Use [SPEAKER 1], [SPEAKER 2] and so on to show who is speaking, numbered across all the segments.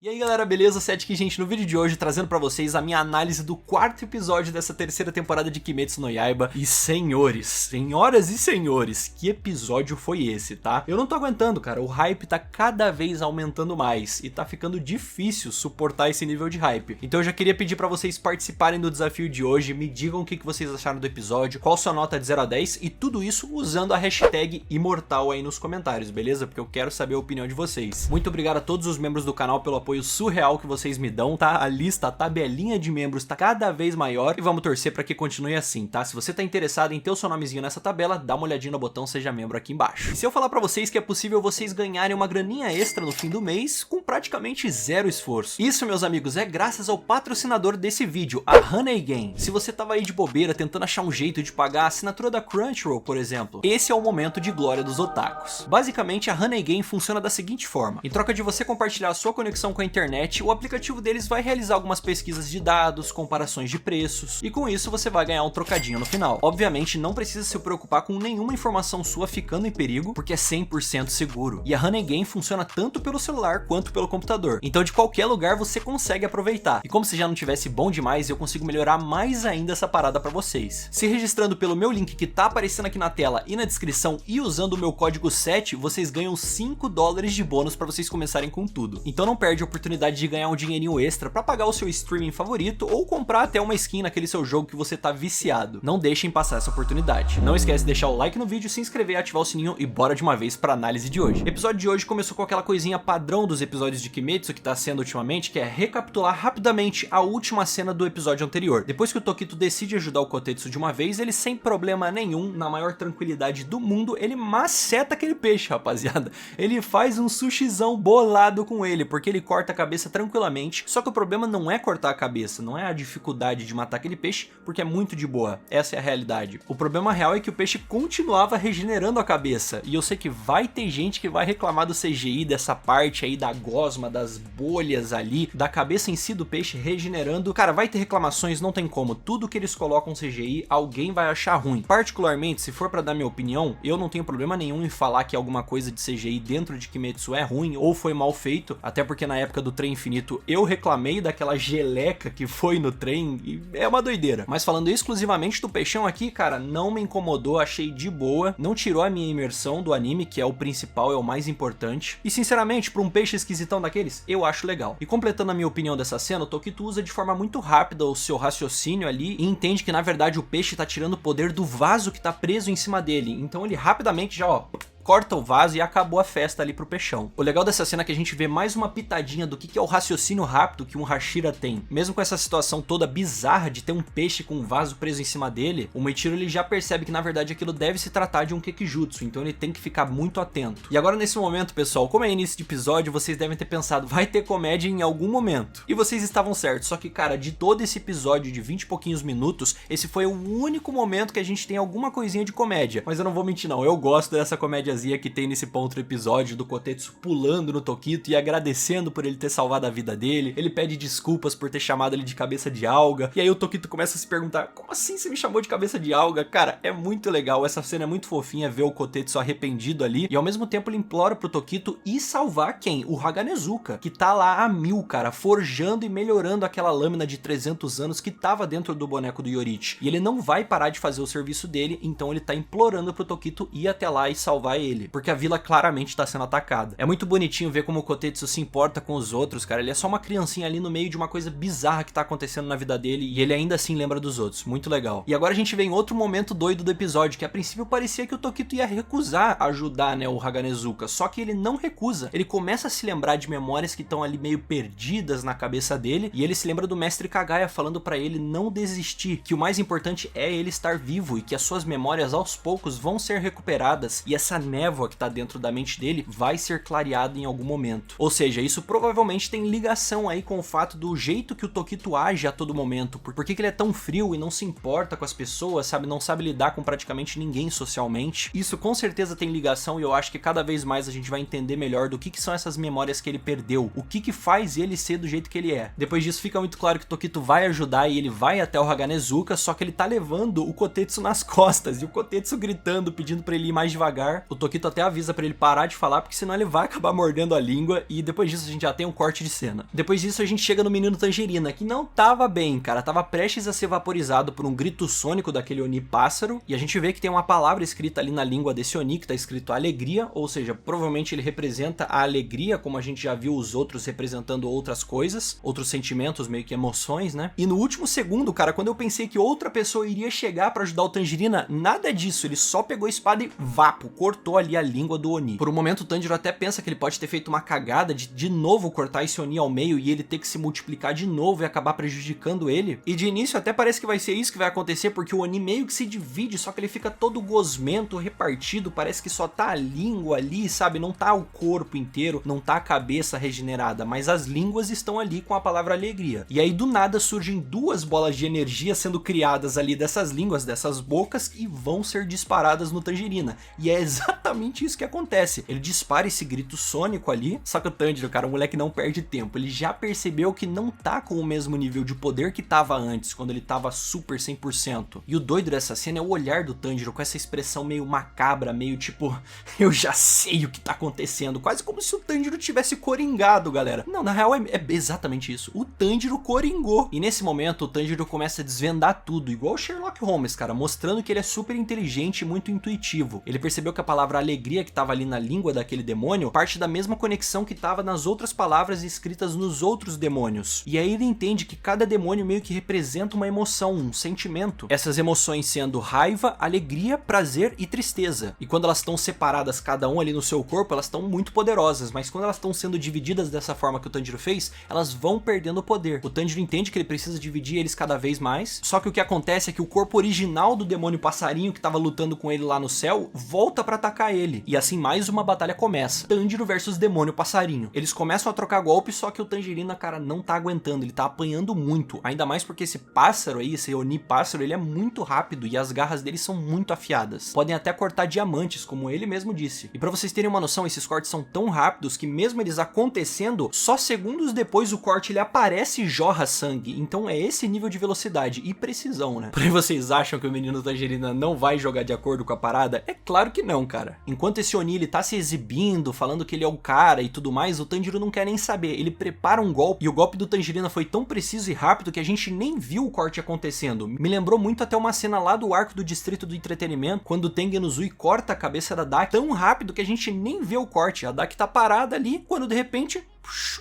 [SPEAKER 1] E aí galera, beleza? Sete aqui, gente, no vídeo de hoje trazendo pra vocês a minha análise do quarto episódio dessa terceira temporada de Kimetsu no Yaiba. E senhores, senhoras e senhores, que episódio foi esse, tá? Eu não tô aguentando, cara, o hype tá cada vez aumentando mais e tá ficando difícil suportar esse nível de hype. Então eu já queria pedir pra vocês participarem do desafio de hoje, me digam o que vocês acharam do episódio, qual sua nota de 0 a 10 e tudo isso usando a hashtag imortal aí nos comentários, beleza? Porque eu quero saber a opinião de vocês. Muito obrigado a todos os membros do canal pelo apoio surreal que vocês me dão, tá? A lista, a tabelinha de membros tá cada vez maior e vamos torcer pra que continue assim, tá? Se você tá interessado em ter o seu nomezinho nessa tabela, dá uma olhadinha no botão Seja Membro aqui embaixo. E se eu falar pra vocês que é possível vocês ganharem uma graninha extra no fim do mês com praticamente zero esforço? Isso, meus amigos, é graças ao patrocinador desse vídeo, a Honey Game. Se você tava aí de bobeira tentando achar um jeito de pagar a assinatura da Crunchyroll, por exemplo, esse é o momento de glória dos otakus. Basicamente, a Honey Game funciona da seguinte forma: em troca de você compartilhar a sua conexão com a internet, o aplicativo deles vai realizar algumas pesquisas de dados, comparações de preços, e com isso você vai ganhar um trocadinho no final. Obviamente não precisa se preocupar com nenhuma informação sua ficando em perigo, porque é 100% seguro. E a Honey Game funciona tanto pelo celular quanto pelo computador, então de qualquer lugar você consegue aproveitar. E como se já não tivesse bom demais, eu consigo melhorar mais ainda essa parada pra vocês. Se registrando pelo meu link que tá aparecendo aqui na tela e na descrição e usando o meu código 7, vocês ganham $5 de bônus pra vocês começarem com tudo. Então não perde a oportunidade de ganhar um dinheirinho extra pra pagar o seu streaming favorito ou comprar até uma skin naquele seu jogo que você tá viciado. Não deixem passar essa oportunidade. Não esquece de deixar o like no vídeo, se inscrever, ativar o sininho e bora de uma vez pra análise de hoje. O episódio de hoje começou com aquela coisinha padrão dos episódios de Kimetsu que tá sendo ultimamente, que é recapitular rapidamente a última cena do episódio anterior. Depois que o Tokito decide ajudar o Kotetsu de uma vez, ele sem problema nenhum, na maior tranquilidade do mundo, ele maceta aquele peixe, rapaziada. Ele faz um sushizão bolado com ele, porque ele corta a cabeça tranquilamente, só que o problema não é cortar a cabeça, não é a dificuldade de matar aquele peixe, porque é muito de boa, essa é a realidade. O problema real é que o peixe continuava regenerando a cabeça, e eu sei que vai ter gente que vai reclamar do CGI, dessa parte aí da gosma, das bolhas ali, da cabeça em si do peixe regenerando. Cara, vai ter reclamações, não tem como, tudo que eles colocam CGI, alguém vai achar ruim. Particularmente, se for pra dar minha opinião, eu não tenho problema nenhum em falar que alguma coisa de CGI dentro de Kimetsu é ruim, ou foi mal feito, até porque na época do Trem Infinito eu reclamei daquela geleca que foi no trem e é uma doideira. Mas falando exclusivamente do peixão aqui, cara, não me incomodou, achei de boa, não tirou a minha imersão do anime, que é o principal, é o mais importante. E sinceramente, pra um peixe esquisitão daqueles, eu acho legal. E completando a minha opinião dessa cena, o Tokito usa de forma muito rápida o seu raciocínio ali e entende que na verdade o peixe tá tirando o poder do vaso que tá preso em cima dele. Então ele rapidamente já, ó, corta o vaso e acabou a festa ali pro peixão. O legal dessa cena é que a gente vê mais uma pitadinha do que é o raciocínio rápido que um Hashira tem. Mesmo com essa situação toda bizarra de ter um peixe com um vaso preso em cima dele, o Moichiro ele já percebe que na verdade aquilo deve se tratar de um Kekijutsu, então ele tem que ficar muito atento. E agora nesse momento, pessoal, como é início de episódio, vocês devem ter pensado, vai ter comédia em algum momento. E vocês estavam certos, só que cara, de todo esse episódio de 20 e pouquinhos minutos, esse foi o único momento que a gente tem alguma coisinha de comédia. Mas eu não vou mentir não, eu gosto dessa comédia que tem nesse ponto do episódio do Kotetsu pulando no Tokito e agradecendo por ele ter salvado a vida dele. Ele pede desculpas por ter chamado ele de cabeça de alga, e aí o Tokito começa a se perguntar, como assim você me chamou de cabeça de alga? Cara, é muito legal, essa cena é muito fofinha, ver o Kotetsu arrependido ali, e ao mesmo tempo ele implora pro Tokito ir salvar quem? O Haganezuka, que tá lá a mil, cara, forjando e melhorando aquela lâmina de 300 anos que tava dentro do boneco do Yorichi, e ele não vai parar de fazer o serviço dele, então ele tá implorando pro Tokito ir até lá e salvar ele, porque a vila claramente tá sendo atacada. É muito bonitinho ver como o Kotetsu se importa com os outros, cara, ele é só uma criancinha ali no meio de uma coisa bizarra que tá acontecendo na vida dele, e ele ainda assim lembra dos outros, muito legal. E agora a gente vê em outro momento doido do episódio, que a princípio parecia que o Tokito ia recusar ajudar, né, o Haganezuka, só que ele não recusa, ele começa a se lembrar de memórias que estão ali meio perdidas na cabeça dele, e ele se lembra do mestre Kagaya falando pra ele não desistir, que o mais importante é ele estar vivo, e que as suas memórias aos poucos vão ser recuperadas, e essa névoa que tá dentro da mente dele vai ser clareada em algum momento. Ou seja, isso provavelmente tem ligação aí com o fato do jeito que o Tokito age a todo momento, por que ele é tão frio e não se importa com as pessoas, sabe, não sabe lidar com praticamente ninguém socialmente. Isso com certeza tem ligação, e eu acho que cada vez mais a gente vai entender melhor do que são essas memórias que ele perdeu, o que faz ele ser do jeito que ele é. Depois disso fica muito claro que o Tokito vai ajudar e ele vai até o Haganezuka, só que ele tá levando o Kotetsu nas costas, e o Kotetsu gritando, pedindo pra ele ir mais devagar. O Tokito até avisa pra ele parar de falar, porque senão ele vai acabar mordendo a língua, e depois disso a gente já tem um corte de cena. Depois disso a gente chega no menino Tangerina, que não tava bem, cara, tava prestes a ser vaporizado por um grito sônico daquele Oni pássaro, e a gente vê que tem uma palavra escrita ali na língua desse Oni, que tá escrito alegria, ou seja, provavelmente ele representa a alegria, como a gente já viu os outros representando outras coisas, outros sentimentos, meio que emoções, né? E no último segundo, cara, quando eu pensei que outra pessoa iria chegar pra ajudar o Tangerina, nada disso, ele só pegou a espada e vapo, cortou ali a língua do Oni. Por um momento o Tanjiro até pensa que ele pode ter feito uma cagada de novo cortar esse Oni ao meio e ele ter que se multiplicar de novo e acabar prejudicando ele. E de início até parece que vai ser isso que vai acontecer, porque o Oni meio que se divide, só que ele fica todo gosmento, repartido, parece que só tá a língua ali, sabe? Não tá o corpo inteiro, não tá a cabeça regenerada, mas as línguas estão ali com a palavra alegria. E aí do nada surgem duas bolas de energia sendo criadas ali dessas línguas, dessas bocas, e vão ser disparadas no Tangerina. E é exatamente isso que acontece. Ele dispara esse grito sônico ali, só que o Tanjiro, cara, o moleque não perde tempo. Ele já percebeu que não tá com o mesmo nível de poder que tava antes, quando ele tava super 100%. E o doido dessa cena é o olhar do Tanjiro com essa expressão meio macabra, meio tipo, eu já sei o que tá acontecendo. Quase como se o Tanjiro tivesse coringado, galera. Não, na real é exatamente isso. O Tanjiro coringou. E nesse momento o Tanjiro começa a desvendar tudo, igual o Sherlock Holmes, cara, mostrando que ele é super inteligente e muito intuitivo. Ele percebeu que a palavra alegria que tava ali na língua daquele demônio parte da mesma conexão que tava nas outras palavras escritas nos outros demônios. E aí ele entende que cada demônio meio que representa uma emoção, um sentimento. Essas emoções sendo raiva, alegria, prazer e tristeza. E quando elas estão separadas, cada um ali no seu corpo, elas estão muito poderosas, mas quando elas estão sendo divididas dessa forma que o Tanjiro fez, elas vão perdendo o poder. O Tanjiro entende que ele precisa dividir eles cada vez mais, só que o que acontece é que o corpo original do demônio passarinho que tava lutando com ele lá no céu, volta pra atacar ele. E assim mais uma batalha começa. Tanjiro versus demônio passarinho. Eles começam a trocar golpes, só que o Tangerina, cara, não tá aguentando, ele tá apanhando muito. Ainda mais porque esse pássaro aí, esse Oni pássaro, ele é muito rápido e as garras dele são muito afiadas. Podem até cortar diamantes, como ele mesmo disse. E pra vocês terem uma noção, esses cortes são tão rápidos que mesmo eles acontecendo, só segundos depois o corte ele aparece e jorra sangue. Então é esse nível de velocidade e precisão, né? Porém, vocês acham que o menino Tangerina não vai jogar de acordo com a parada? É claro que não, cara. Enquanto esse Oni ele tá se exibindo, falando que ele é o cara e tudo mais, o Tanjiro não quer nem saber. Ele prepara um golpe e o golpe do Tangerina foi tão preciso e rápido que a gente nem viu o corte acontecendo. Me lembrou muito até uma cena lá do arco do Distrito do Entretenimento, quando o Tengen Uzui corta a cabeça da Daki tão rápido que a gente nem vê o corte. A Daki tá parada ali, quando de repente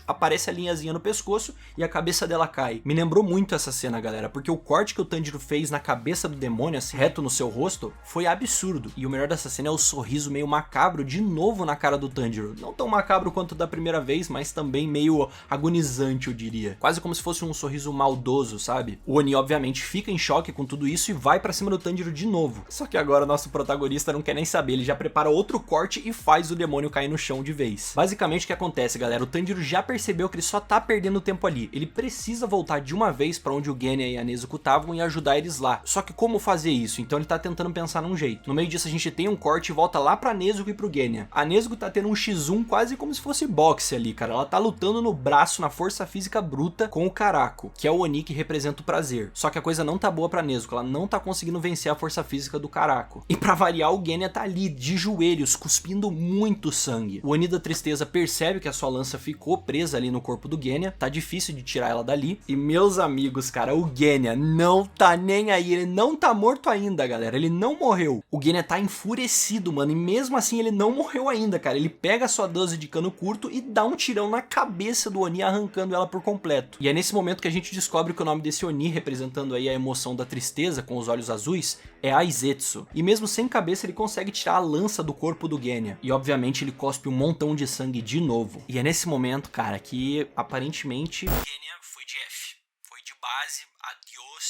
[SPEAKER 1] aparece a linhazinha no pescoço e a cabeça dela cai. Me lembrou muito essa cena, galera, porque o corte que o Tanjiro fez na cabeça do demônio, assim, reto no seu rosto, foi absurdo. E o melhor dessa cena é o sorriso meio macabro de novo na cara do Tanjiro. Não tão macabro quanto da primeira vez, mas também meio agonizante, eu diria. Quase como se fosse um sorriso maldoso, sabe? O Oni, obviamente, fica em choque com tudo isso e vai pra cima do Tanjiro de novo. Só que agora o nosso protagonista não quer nem saber, ele já prepara outro corte e faz o demônio cair no chão de vez. Basicamente o que acontece, galera, o Tanjiro já percebeu que ele só tá perdendo tempo ali. Ele precisa voltar de uma vez pra onde o Genya e a Nezuko estavam e ajudar eles lá. Só que como fazer isso? Então ele tá tentando pensar num jeito. No meio disso a gente tem um corte e volta lá pra Nezuko e pro Genya. A Nezuko tá tendo um X1 quase como se fosse boxe ali, cara. Ela tá lutando no braço, na força física bruta com o Karako, que é o Oni que representa o prazer. Só que a coisa não tá boa pra Nezuko, ela não tá conseguindo vencer a força física do Karako. E pra variar, o Genya tá ali, de joelhos, cuspindo muito sangue. O Oni da tristeza percebe que a sua lança ficou presa ali no corpo do Genya, tá difícil de tirar ela dali. E meus amigos, cara, o Genya não tá nem aí, ele não tá morto ainda, galera, ele não morreu. O Genya tá enfurecido, mano, e mesmo assim ele não morreu ainda, cara. Ele pega a sua 12 de cano curto e dá um tirão na cabeça do Oni, arrancando ela por completo. E é nesse momento que a gente descobre que o nome desse Oni, representando aí a emoção da tristeza com os olhos azuis, é Aizetsu. E mesmo sem cabeça ele consegue tirar a lança do corpo do Genya. E obviamente ele cospe um montão de sangue de novo. E é nesse momento, cara, que aparentemente Genya foi de F. Foi de base, adeus.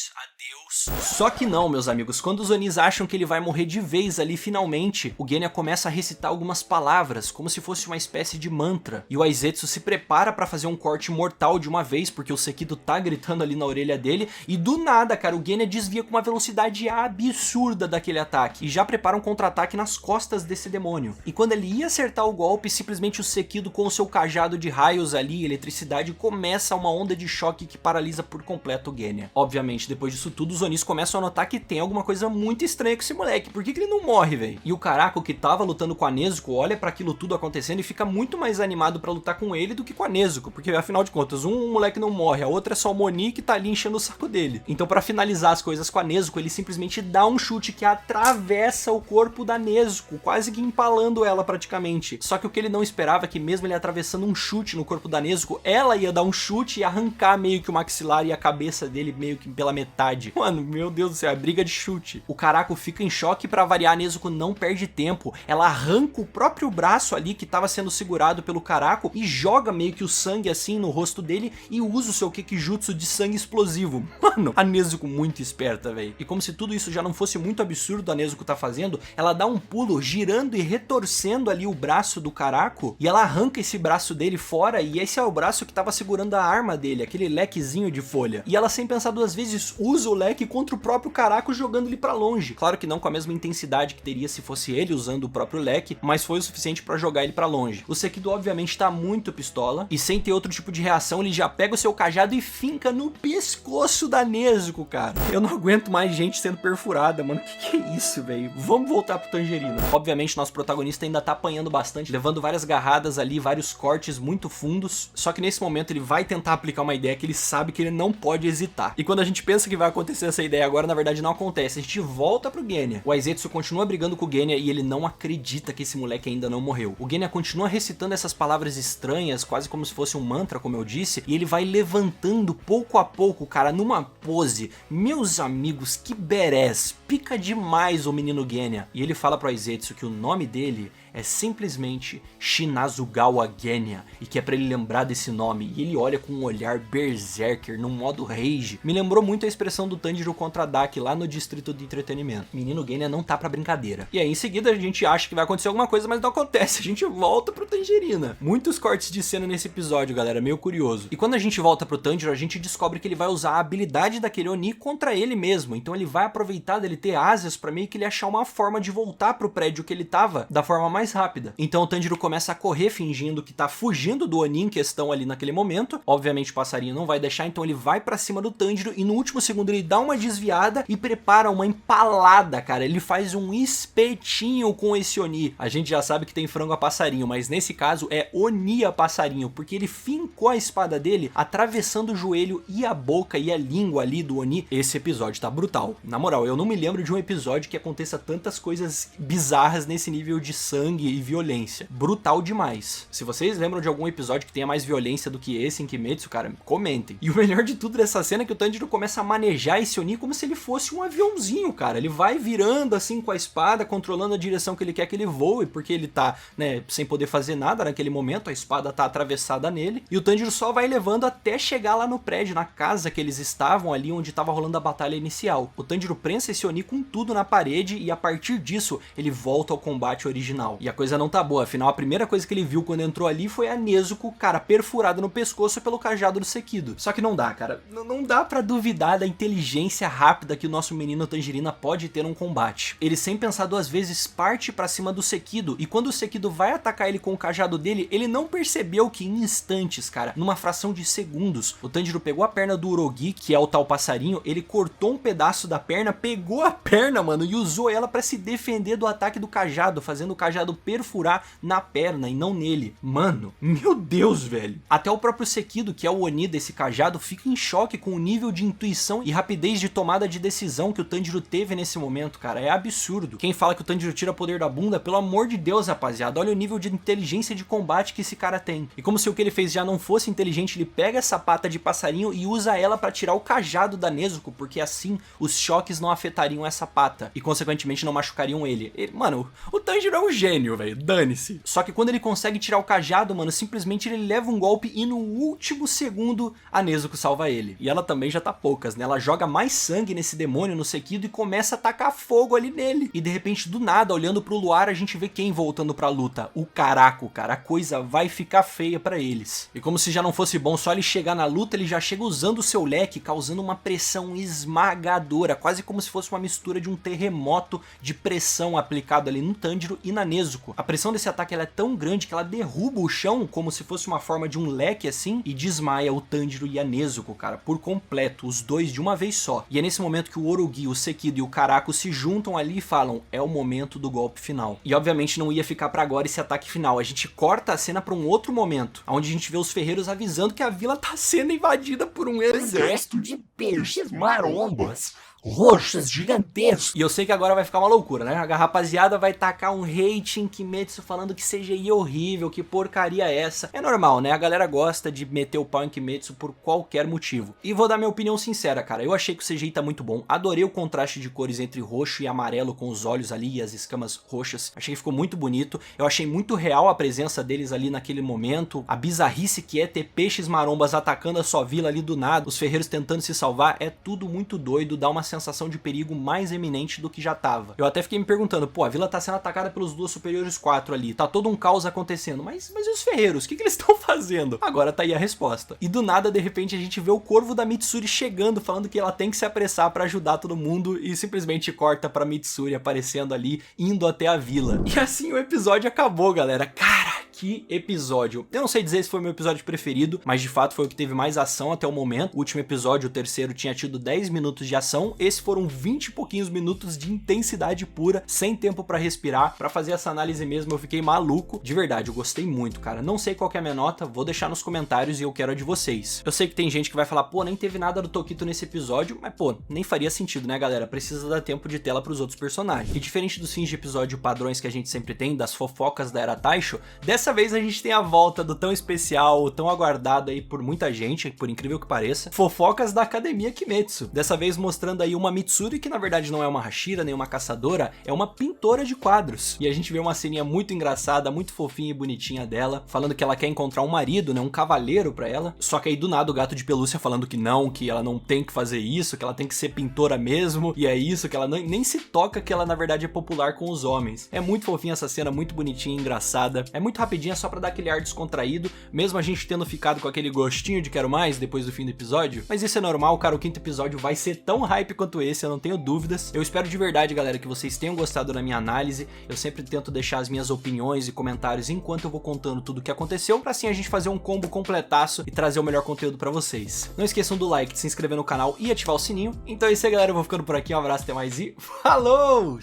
[SPEAKER 1] Só que não, meus amigos, quando os Onis acham que ele vai morrer de vez ali finalmente, o Genya começa a recitar algumas palavras, como se fosse uma espécie de mantra. E o Aizetsu se prepara pra fazer um corte mortal de uma vez, porque o Sekido tá gritando ali na orelha dele, e do nada, cara, o Genya desvia com uma velocidade absurda daquele ataque, e já prepara um contra-ataque nas costas desse demônio. E quando ele ia acertar o golpe, simplesmente o Sekido com o seu cajado de raios ali, eletricidade, começa uma onda de choque que paralisa por completo o Genya. Obviamente, depois disso tudo, os Onis Onis começam a notar que tem alguma coisa muito estranha com esse moleque. Por que ele não morre, velho? E o Caraco, que tava lutando com a Nezuko, olha pra aquilo tudo acontecendo e fica muito mais animado pra lutar com ele do que com a Nezuko, porque afinal de contas, um moleque não morre, a outra é só o Moni que tá ali enchendo o saco dele. Então pra finalizar as coisas com a Nezuko, ele simplesmente dá um chute que atravessa o corpo da Nezuko, quase que empalando ela praticamente. Só que o que ele não esperava é que mesmo ele atravessando um chute no corpo da Nezuko, ela ia dar um chute e arrancar meio que o maxilar e a cabeça dele meio que pela metade. Mano, meu Deus do céu, é briga de chute. O Caraco fica em choque e pra variar, a Nezuko não perde tempo. Ela arranca o próprio braço ali que tava sendo segurado pelo Caraco e joga meio que o sangue assim no rosto dele e usa o seu Kekijutsu de sangue explosivo. Mano, a Nezuko muito esperta, velho. E como se tudo isso já não fosse muito absurdo a Nezuko tá fazendo, ela dá um pulo girando e retorcendo ali o braço do Caraco e ela arranca esse braço dele fora e esse é o braço que tava segurando a arma dele, aquele lequezinho de folha. E ela, sem pensar duas vezes, usa o leque contra o próprio Caraco, jogando ele pra longe. Claro que não com a mesma intensidade que teria se fosse ele usando o próprio leque, mas foi o suficiente pra jogar ele pra longe. O Sekido obviamente tá muito pistola e sem ter outro tipo de reação, ele já pega o seu cajado e finca no pescoço da Nezuko, cara. Eu não aguento mais gente sendo perfurada, mano. Que é isso, velho? Vamos voltar pro Tangerina. Obviamente, nosso protagonista ainda tá apanhando bastante, levando várias garradas ali, vários cortes muito fundos. Só que nesse momento ele vai tentar aplicar uma ideia que ele sabe que ele não pode hesitar. E quando a gente pensa que vai acontecer essa ideia agora, na verdade não acontece. A gente volta pro Genya. O Aizetsu continua brigando com o Genya e ele não acredita que esse moleque ainda não morreu. O Genya continua recitando essas palavras estranhas, quase como se fosse um mantra, como eu disse, e ele vai levantando pouco a pouco, cara, numa pose. Meus amigos, que badass. Pica demais o menino Genya. E ele fala pro Aizetsu que o nome dele é simplesmente Shinazugawa Genya, e que é pra ele lembrar desse nome, e ele olha com um olhar berserker, num modo rage. Me lembrou muito a expressão do Tanjiro contra Daki lá no Distrito de Entretenimento. Menino Genya não tá pra brincadeira. E aí em seguida a gente acha que vai acontecer alguma coisa, mas não acontece, a gente volta pro Tangerina. Muitos cortes de cena nesse episódio, galera, meio curioso. E quando a gente volta pro Tanjiro, a gente descobre que ele vai usar a habilidade daquele Oni contra ele mesmo, então ele vai aproveitar dele ter asas pra meio que ele achar uma forma de voltar pro prédio que ele tava da forma mais rápida. Então o Tanjiro começa a correr fingindo que tá fugindo do Oni em questão ali naquele momento. Obviamente o passarinho não vai deixar, então ele vai pra cima do Tanjiro e no último segundo ele dá uma desviada e prepara uma empalada, cara. Ele faz um espetinho com esse Oni. A gente já sabe que tem frango a passarinho, mas nesse caso é Oni a passarinho, porque ele fincou a espada dele atravessando o joelho e a boca e a língua ali do Oni. Esse episódio tá brutal. Na moral, eu não me lembro de um episódio que aconteça tantas coisas bizarras nesse nível de sangue e violência. Brutal demais. Se vocês lembram de algum episódio que tenha mais violência do que esse em Kimetsu, cara, comentem. E o melhor de tudo dessa cena é que o Tanjiro começa a manejar esse Oni como se ele fosse um aviãozinho, cara. Ele vai virando assim com a espada, controlando a direção que ele quer que ele voe, porque ele tá, né, sem poder fazer nada naquele momento, a espada tá atravessada nele, e o Tanjiro só vai levando até chegar lá no prédio, na casa que eles estavam ali, onde tava rolando a batalha inicial. O Tanjiro prensa esse Oni com tudo na parede, e a partir disso, ele volta ao combate original. E a coisa não tá boa, afinal a primeira coisa que ele viu quando entrou ali foi a Nezuko, cara, perfurada no pescoço pelo cajado do Sekido. Só que não dá, cara, não dá pra duvidar da inteligência rápida que o nosso menino Tangerina pode ter num combate. Ele, sem pensar duas vezes, parte pra cima do Sekido, e quando o Sekido vai atacar ele com o cajado dele, ele não percebeu que em instantes, cara, numa fração de segundos, o Tanjiro pegou a perna do Urogi, que é o tal passarinho, ele cortou um pedaço da perna, pegou a perna, mano, e usou ela pra se defender do ataque do cajado, fazendo o cajado perfurar na perna e não nele. Mano, meu Deus, velho. Até o próprio Sekido, que é o Oni desse cajado, fica em choque com o nível de intuição e rapidez de tomada de decisão que o Tanjiro teve nesse momento, cara. É absurdo. Quem fala que o Tanjiro tira poder da bunda, pelo amor de Deus, rapaziada, olha o nível de inteligência de combate que esse cara tem. E como se o que ele fez já não fosse inteligente, ele pega essa pata de passarinho e usa ela pra tirar o cajado da Nezuko, porque assim os choques não afetariam essa pata e consequentemente não machucariam ele. Mano, o Tanjiro é um gênio, velho, dane-se. Só que quando ele consegue tirar o cajado, mano, simplesmente ele leva um golpe e no último segundo a Nezuko salva ele. E ela também já tá poucas, né? Ela joga mais sangue nesse demônio, no Sekido, e começa a tacar fogo ali nele. E de repente, do nada, olhando pro luar, a gente vê quem voltando pra luta? O Caraco, cara. A coisa vai ficar feia pra eles. E como se já não fosse bom só ele chegar na luta, ele já chega usando o seu leque, causando uma pressão esmagadora, quase como se fosse uma mistura de um terremoto de pressão aplicado ali no Tanjiro e na Nezuko. Nezuko. A pressão desse ataque ela é tão grande que ela derruba o chão como se fosse uma forma de um leque assim e desmaia o Tanjiro e a Nezuko, cara, por completo, os dois de uma vez só. E é nesse momento que o Orogi, o Sekido e o Karako se juntam ali e falam, é o momento do golpe final. E obviamente não ia ficar pra agora esse ataque final, a gente corta a cena pra um outro momento, onde a gente vê os ferreiros avisando que a vila tá sendo invadida por um exército de peixes marombas. Roxas gigantescos. E eu sei que agora vai ficar uma loucura, né? A rapaziada vai tacar um hate em Kimetsu falando que CGI é horrível, que porcaria é essa. É normal, né? A galera gosta de meter o pau em Kimetsu por qualquer motivo. E vou dar minha opinião sincera, cara. Eu achei que o CGI tá muito bom. Adorei o contraste de cores entre roxo e amarelo com os olhos ali e as escamas roxas. Achei que ficou muito bonito. Eu achei muito real a presença deles ali naquele momento. A bizarrice que é ter peixes marombas atacando a sua vila ali do nada. Os ferreiros tentando se salvar. É tudo muito doido. Dá uma sensação de perigo mais eminente do que já tava. Eu até fiquei me perguntando, pô, a vila tá sendo atacada pelos duas superiores 4 ali, tá todo um caos acontecendo, mas e os ferreiros? O que eles estão fazendo? Agora tá aí a resposta. E do nada, de repente, a gente vê o corvo da Mitsuri chegando, falando que ela tem que se apressar pra ajudar todo mundo e simplesmente corta pra Mitsuri aparecendo ali, indo até a vila. E assim o episódio acabou, galera. Cara, que episódio. Eu não sei dizer se foi o meu episódio preferido, mas de fato foi o que teve mais ação até o momento. O último episódio, o terceiro, tinha tido 10 minutos de ação. Esse foram 20 e pouquinhos minutos de intensidade pura, sem tempo pra respirar. Pra fazer essa análise mesmo, eu fiquei maluco. De verdade, eu gostei muito, cara. Não sei qual que é a minha nota, vou deixar nos comentários e eu quero a de vocês. Eu sei que tem gente que vai falar, pô, nem teve nada do Tokito nesse episódio, mas pô, nem faria sentido, né, galera? Precisa dar tempo de tela pros outros personagens. E diferente dos fins de episódio padrões que a gente sempre tem, das fofocas da Era Taisho, dessa vez a gente tem a volta do tão especial, tão aguardado aí por muita gente, por incrível que pareça, fofocas da Academia Kimetsu. Dessa vez mostrando aí uma Mitsuri que na verdade não é uma Hashira, nem uma caçadora, é uma pintora de quadros. E a gente vê uma ceninha muito engraçada, muito fofinha e bonitinha dela, falando que ela quer encontrar um marido, né, um cavaleiro pra ela. Só que aí do nada o gato de pelúcia falando que ela não tem que fazer isso, que ela tem que ser pintora mesmo, e é isso, que ela nem se toca que ela na verdade é popular com os homens. É muito fofinha essa cena, muito bonitinha, engraçada. É muito rapidinha, só pra dar aquele ar descontraído, mesmo a gente tendo ficado com aquele gostinho de quero mais depois do fim do episódio. Mas isso é normal, cara, o quinto episódio vai ser tão hype quanto esse, eu não tenho dúvidas. Eu espero de verdade, galera, que vocês tenham gostado da minha análise. Eu sempre tento deixar as minhas opiniões e comentários enquanto eu vou contando tudo o que aconteceu, pra assim a gente fazer um combo completaço e trazer o melhor conteúdo pra vocês. Não esqueçam do like, de se inscrever no canal e ativar o sininho. Então é isso aí, galera, eu vou ficando por aqui, um abraço, até mais e falou!